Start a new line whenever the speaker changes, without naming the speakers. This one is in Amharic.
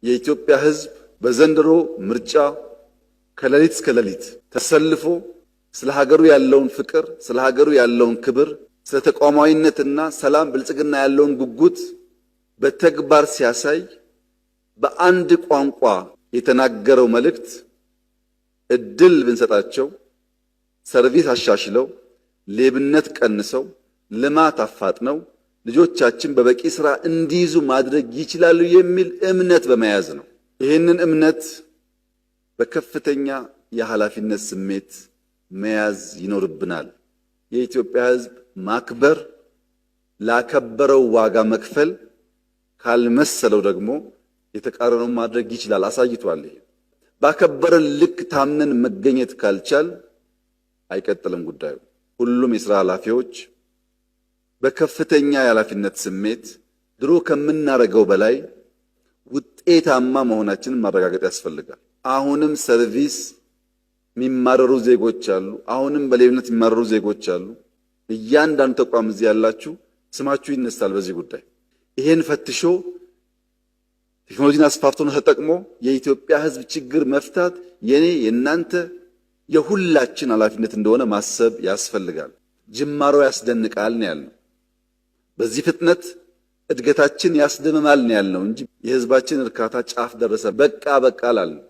የኢትዮጵያ ሕዝብ በዘንድሮ ምርጫ ከሌሊት እስከ ሌሊት ተሰልፎ ስለ ሀገሩ ያለውን ፍቅር፣ ስለ ሀገሩ ያለውን ክብር፣ ስለ ተቋማዊነትና ሰላም ብልጽግና ያለውን ጉጉት በተግባር ሲያሳይ በአንድ ቋንቋ የተናገረው መልእክት እድል ብንሰጣቸው ሰርቪስ አሻሽለው ሌብነት ቀንሰው ልማት አፋጥነው ልጆቻችን በበቂ ስራ እንዲይዙ ማድረግ ይችላሉ የሚል እምነት በመያዝ ነው። ይህንን እምነት በከፍተኛ የኃላፊነት ስሜት መያዝ ይኖርብናል። የኢትዮጵያ ሕዝብ ማክበር፣ ላከበረው ዋጋ መክፈል፣ ካልመሰለው ደግሞ የተቃረነውን ማድረግ ይችላል። አሳይቷል። ይሄ ባከበረን ልክ ታምነን መገኘት ካልቻል አይቀጥልም ጉዳዩ። ሁሉም የሥራ ኃላፊዎች በከፍተኛ የኃላፊነት ስሜት ድሮ ከምናደርገው በላይ ውጤታማ መሆናችንን ማረጋገጥ ያስፈልጋል። አሁንም ሰርቪስ የሚማረሩ ዜጎች አሉ። አሁንም በሌብነት የሚማረሩ ዜጎች አሉ። እያንዳንዱ ተቋም እዚህ ያላችሁ ስማችሁ ይነሳል በዚህ ጉዳይ። ይሄን ፈትሾ ቴክኖሎጂን አስፋፍቶ ተጠቅሞ የኢትዮጵያ ሕዝብ ችግር መፍታት የኔ የናንተ የሁላችን ኃላፊነት እንደሆነ ማሰብ ያስፈልጋል። ጅማሮ ያስደንቃል ነው ያልነው። በዚህ ፍጥነት እድገታችን ያስደምማል ነው ያልነው እንጂ የሕዝባችን እርካታ ጫፍ ደረሰ በቃ አላልንም።